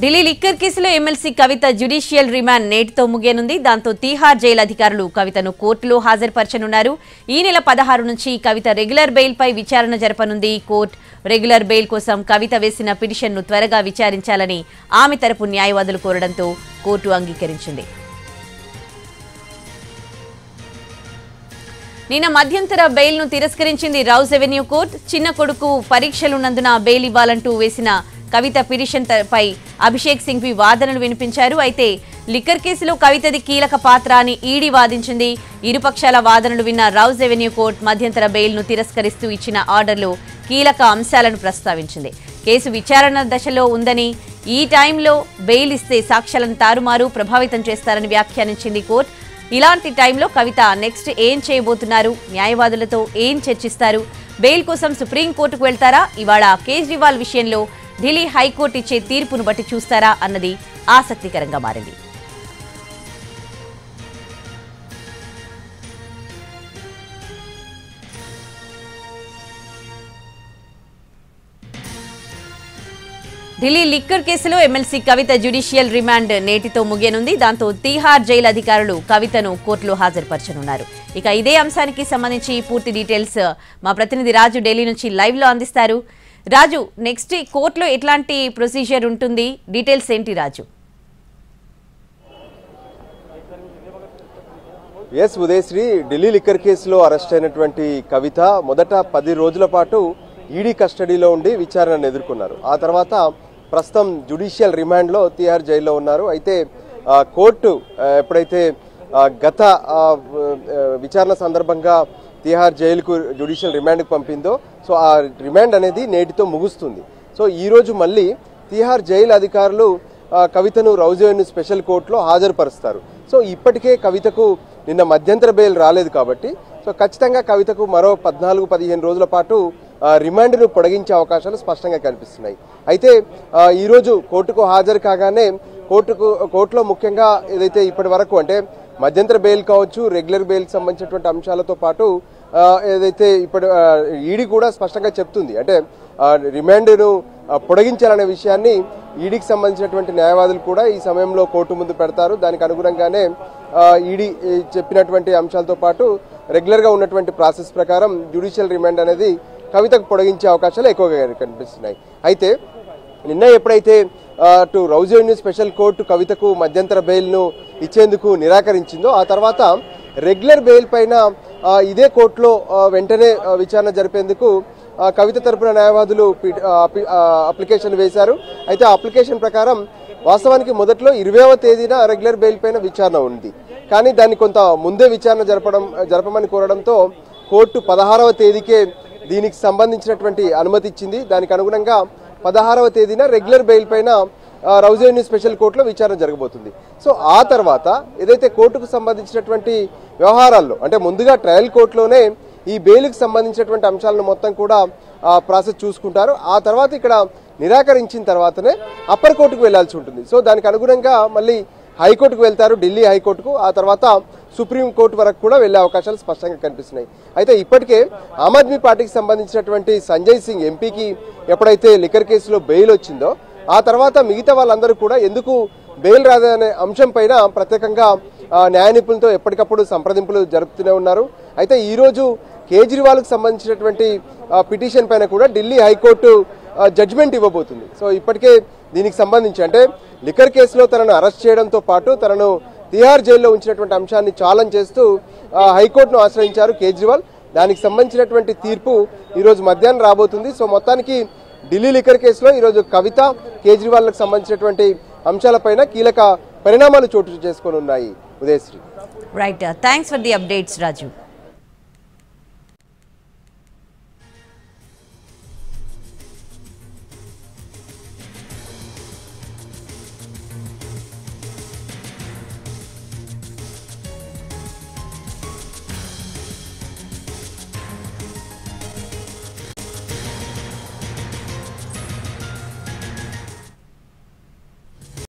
Delhi liquor కేసులో MLC కవిత judicial remand నేటితో ముగియనుంది. దాంతో తీహార్ జైలు అధికారులు కవితను కోర్టులో హాజరుపరచనున్నారు. ఈ నెల 16 నుంచి కవిత రెగ్యులర్ బెయిల్ పై విచారణ జరపనుంది. కోర్టు రెగ్యులర్ బెయిల్ కోసం కవిత వేసిన పిటిషన్ను త్వరగా విచారించాలని ఆమె తరపు న్యాయవాదులు కోరడంతో కోర్టు అంగీకరించింది. నిన్న మధ్యంతర బెయిల్ను తిరస్కరించింది రౌజ్ ఎవెన్యూ కోర్టు. చిన్న కొడుకు పరీక్షలున్నందున బెయిల్ ఇవ్వాలంటూ వేసిన కవిత పిటిషన్ పై అభిషేక్ సింఘ్వి వాదనలు వినిపించారు. అయితే లిక్కర్ కేసులో కవితది కీలక పాత్ర అని ఈడీ వాదించింది. ఇరుపక్షాల వాదనలు విన్న రౌజ్ ఎవెన్యూ కోర్టు మధ్యంతర బెయిల్ను తిరస్కరిస్తూ ఇచ్చిన ఆర్డర్లో కీలక అంశాలను ప్రస్తావించింది. కేసు విచారణ దశలో ఉందని, ఈ టైంలో బెయిల్ ఇస్తే సాక్ష్యాలను తారుమారు ప్రభావితం చేస్తారని వ్యాఖ్యానించింది కోర్టు. ఇలాంటి టైంలో కవిత నెక్స్ట్ ఏం చేయబోతున్నారు, న్యాయవాదులతో ఏం చర్చిస్తారు, బెయిల్ కోసం సుప్రీంకోర్టుకు వెళ్తారా, ఇవాళ కేజ్రీవాల్ విషయంలో ఢిల్లీ హైకోర్టు ఇచ్చే తీర్పును బట్టి చూస్తారా అన్నది ఆసక్తికరంగా మారింది. ఢిల్లీ లిక్కర్ కేసులో ఎమ్మెల్సీ కవిత జ్యుడిషియల్ రిమాండ్ నేటితో ముగియనుంది. దాంతో తీహార్ జైలు అధికారులు కవితను కోర్టులో హాజరుపరచనున్నారు. ఇక ఇదే అంశానికి సంబంధించి పూర్తి డీటెయిల్స్ మా ప్రతినిధి రాజు ఢిల్లీ నుంచి లైవ్ లో అందిస్తారు. రాజు, నెక్స్ట్ కోర్టులో ఎట్లాంటి ప్రొసీజర్ ఉంటుంది, డీటెయిల్స్ ఏంటి రాజు? ఎస్ ఉదయశ్రీ, ఢిల్లీ లిక్కర్ కేసులో అరెస్ట్ అయినటువంటి కవిత మొదట 10 రోజుల పాటు ఈడీ కస్టడీలో ఉండి విచారణను ఎదుర్కొన్నారు. ఆ తర్వాత ప్రస్తుతం జ్యుడిషియల్ రిమాండ్లో తీహార్ జైల్లో ఉన్నారు. అయితే కోర్టు ఎప్పుడైతే గత విచారణ సందర్భంగా తీహార్ జైలుకు జ్యుడిషియల్ రిమాండ్కి పంపిందో, సో ఆ రిమాండ్ అనేది నేటితో ముగుస్తుంది. సో ఈరోజు మళ్ళీ తీహార్ జైలు అధికారులు కవితను రౌజ్ ఎవెన్యూ స్పెషల్ కోర్టులో హాజరుపరుస్తారు. సో ఇప్పటికే కవితకు నిన్న మధ్యంతర బెయిల్ రాలేదు కాబట్టి సో ఖచ్చితంగా కవితకు మరో 14-15 రోజుల పాటు రిమాండ్ను పొడిగించే అవకాశాలు స్పష్టంగా కనిపిస్తున్నాయి. అయితే ఈరోజు కోర్టుకు హాజరు కాగానే కోర్టులో ముఖ్యంగా ఏదైతే ఇప్పటి వరకు అంటే మధ్యంతర బెయిల్ కావచ్చు, రెగ్యులర్ బెయిల్కి సంబంధించినటువంటి అంశాలతో పాటు ఏదైతే ఇప్పుడు ఈడీ కూడా స్పష్టంగా చెప్తుంది, అంటే రిమాండ్ను పొడిగించాలనే విషయాన్ని ఈడీకి సంబంధించినటువంటి న్యాయవాదులు కూడా ఈ సమయంలో కోర్టు ముందు పెడతారు. దానికి అనుగుణంగానే ఈడీ చెప్పినటువంటి అంశాలతో పాటు రెగ్యులర్గా ఉన్నటువంటి ప్రాసెస్ ప్రకారం జ్యుడిషియల్ రిమాండ్ అనేది కవితకు పొడిగించే అవకాశాలు ఎక్కువగా కనిపిస్తున్నాయి. అయితే నిన్న ఎప్పుడైతే అటు రౌజ్ ఎవెన్యూ స్పెషల్ కోర్టు కవితకు మధ్యంతర బెయిల్ను ఇచ్చేందుకు నిరాకరించిందో, ఆ తర్వాత రెగ్యులర్ బెయిల్ పైన ఇదే కోర్టులో వెంటనే విచారణ జరిపేందుకు కవిత తరపున న్యాయవాదులు అప్లికేషన్ వేశారు. అయితే ఆ అప్లికేషన్ ప్రకారం వాస్తవానికి మొదట్లో 20వ తేదీన రెగ్యులర్ బెయిల్ పైన విచారణ ఉంది. కానీ దాన్ని కొంత ముందే విచారణ జరపమని కోరడంతో కోర్టు 16వ తేదీకే దీనికి సంబంధించినటువంటి అనుమతి ఇచ్చింది. దానికి అనుగుణంగా 16వ తేదీన రెగ్యులర్ బెయిల్ పైన రౌజ్ ఎవెన్యూ స్పెషల్ కోర్టులో విచారణ జరగబోతుంది. సో ఆ తర్వాత ఏదైతే కోర్టుకు సంబంధించినటువంటి వ్యవహారాల్లో అంటే ముందుగా ట్రయల్ కోర్టులోనే ఈ బెయిల్కి సంబంధించినటువంటి అంశాలను మొత్తం కూడా ప్రాసెస్ చూసుకుంటారు. ఆ తర్వాత ఇక్కడ నిరాకరించిన తర్వాతనే అప్పర్ కోర్టుకు వెళ్లాల్సి ఉంటుంది. సో దానికి అనుగుణంగా మళ్ళీ హైకోర్టుకు వెళ్తారు, ఢిల్లీ హైకోర్టుకు. ఆ తర్వాత సుప్రీం కోర్టు వరకు కూడా వెళ్లే అవకాశాలు స్పష్టంగా కనిపిస్తున్నాయి. అయితే ఇప్పటికే ఆమ్ ఆద్మీ పార్టీకి సంబంధించినటువంటి సంజయ్ సింగ్ ఎంపీకి ఎప్పుడైతే లిక్కర్ కేసులో బెయిల్ వచ్చిందో, ఆ తర్వాత మిగతా వాళ్ళందరూ కూడా ఎందుకు బెయిల్ రాదనే అంశం పైన ప్రత్యేకంగా న్యాయ నిపుణులతో ఎప్పటికప్పుడు సంప్రదింపులు జరుపుతూనే ఉన్నారు. అయితే ఈరోజు కేజ్రీవాల్కి సంబంధించినటువంటి పిటిషన్ పైన కూడా ఢిల్లీ హైకోర్టు జడ్జిమెంట్ ఇవ్వబోతుంది. సో ఇప్పటికే దీనికి సంబంధించి అంటే లిక్కర్ కేసులో తనను అరెస్ట్ చేయడంతో పాటు తనను తీహార్ జైల్లో ఉంచినటువంటి అంశాన్ని ఛాలెంజ్ చేస్తూ హైకోర్టును ఆశ్రయించారు కేజ్రీవాల్. దానికి సంబంధించినటువంటి తీర్పు ఈరోజు మధ్యాహ్నం రాబోతుంది. సో మొత్తానికి ఢిల్లీ లిక్కర్ కేసులో ఈరోజు కవిత, కేజ్రీవాల్కి సంబంధించినటువంటి అంశాలపైన కీలక పరిణామాలు చోటు చేసుకొని ఉన్నాయి. Udayasri. Right, thanks for the updates Raju.